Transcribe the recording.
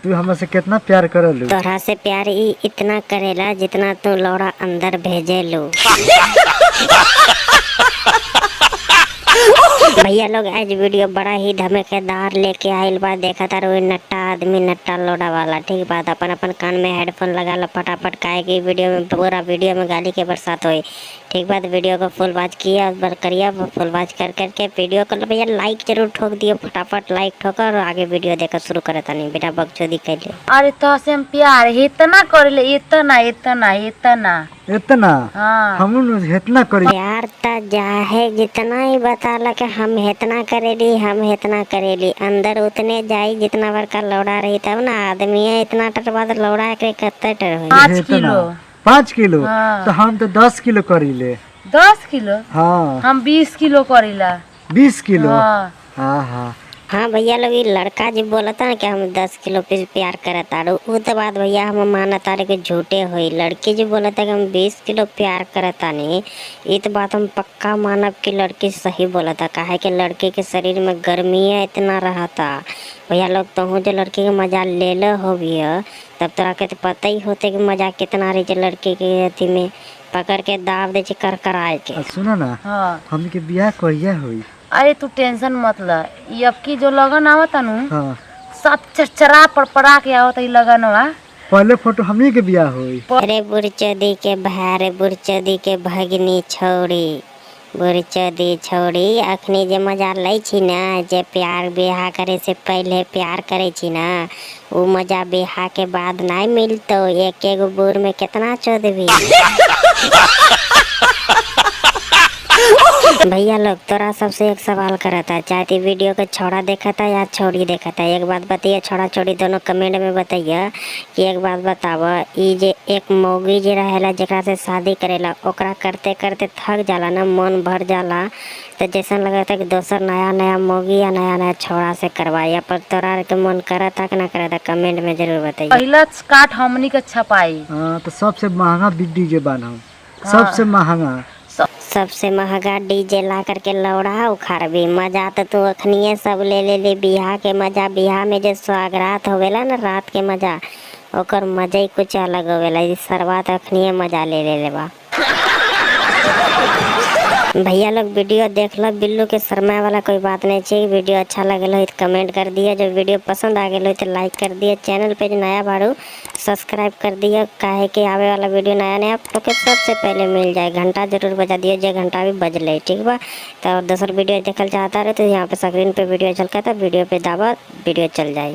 तू हमसे कितना प्यार करलू? तोहरा से प्यार इतना करेला जितना तू लौड़ा अंदर भेजे लो। भैया लोग आज वीडियो बड़ा ही धमाकेदार लेके आइल बा। देखा तार नट्टा आदमी नट्टा लोड़ा वाला। ठीक बात, अपन अपन कान में हेडफोन लगा लो फटाफट, काहे की वीडियो में पूरा वीडियो में गाली के बरसात होई। ठीक बात, वीडियो को फुल वॉच किया करिए, फुल वॉच कर करके वीडियो को भैया लाइक जरूर ठोक दियो, फटाफट लाइक ठोकर और आगे वीडियो देखकर शुरू करे तनी बेटा बकचोदी कैले। अरे तो से हम प्यार इतना करेले, इतना इतना इतना इतना? हाँ हम इतना करी प्यार ता जाहे जितना ही बताला कि हम इतना करेली, हम इतना करेली, अंदर उतने जाई जितना बड़का लौड़ा रही तब ना आदमी है। इतना टर बाद लौड़ा के कत्ते टर होई? 5 किलो। 5 किलो? हाँ। तो हम तो 10 किलो करीले। 10 किलो? हाँ। हम 20 किलो करीला। 20 किलो? हाँ हाँ। हाँ भैया लोग, ये लड़का जी बोलता ना कि हम 10 किलो पे प्यार करता वो तो बात भैया हम मानता रहे कि झूठे हुई। लड़की जी बोलता कि हम 20 किलो प्यार करता नहीं, ये तो बात हम पक्का मानब कि लड़की सही बोलता। काहे कि लड़के के शरीर में गर्मी है इतना रहता। भैया लोग तो जो लड़की के मजा ले लो हो भी है, तब तोरा के तो पता ही होते कि मजा कितना रही लड़की के अथी में पकड़ के दाब दे कर कराए के। सुना ना, हाँ। हमके बियाह कहिया हुई? अरे तू टेंशन मत ल, अब की जो लगन आवता नु हाँ। सब चरचरा पड़पड़ा के आवता ई लगनवा। पहले फोटो हमनी के बियाह हुई। अरे बुरचदी के भारे बुरचदी के भगनी छोड़ी, बुरचदी छोड़ी अखनी जे मजा लै छी ना, जे प्यार बियाह करे से पहले प्यार करे छी ना, वो मजा बियाह के बाद नहीं मिलतो। एक एक बुर में कितना चोदबी। भैया लोग तोरा सबसे एक सवाल करता, चाहती वीडियो को छोड़ा देखा था या छोड़ी देखा था? एक बात बताइए, छोड़ा छोड़ी दोनों कमेंट में बताइए कि एक बात बताव, ई जे एक मौगी जे रहेला जेकरा से शादी करेला ओकरा करते करते थक जाला ना, मन भर जाला, तो जैसा लगता कि दोसर नया नया मौगी या नया नया छोड़ा से करवाइए। पर तोरा के मन करता कि ना करता? कमेंट में जरूर बताइए। पहला काट हमनी के छपाई। हाँ, तो सबसे महंगा डीजे बांधम। सबसे महंगा सबसे महंगा डीजे ला करके लौड़ा उखाड़बी। मजा तो तू अखनिए सब ले ले बियाह के मजा। बियाह में जो स्वागरात होवेला ना, रात के मजा, ओकर मजा ही कुछ अलग होवेला। इस सरवात अखनिए मजा ले बा। भैया लोग वीडियो देख लो, बिल्लू के शर्मा वाला कोई बात नहीं चाहिए। वीडियो अच्छा लगे हो तो कमेंट कर दिया, जो वीडियो पसंद आ गए तो लाइक कर दिया, चैनल पे जो नया बारू सब्सक्राइब कर दिया, काहे कि आवे वाला वीडियो नया नया तो के सबसे पहले मिल जाए। घंटा जरूर बजा दिया, जो घंटा भी बज ले। ठीक बा, तो दूसरा वीडियो देखल चाहता रहे तो यहाँ पे स्क्रीन पे वीडियो चलता था, वीडियो पे दाबा वीडियो चल जाए।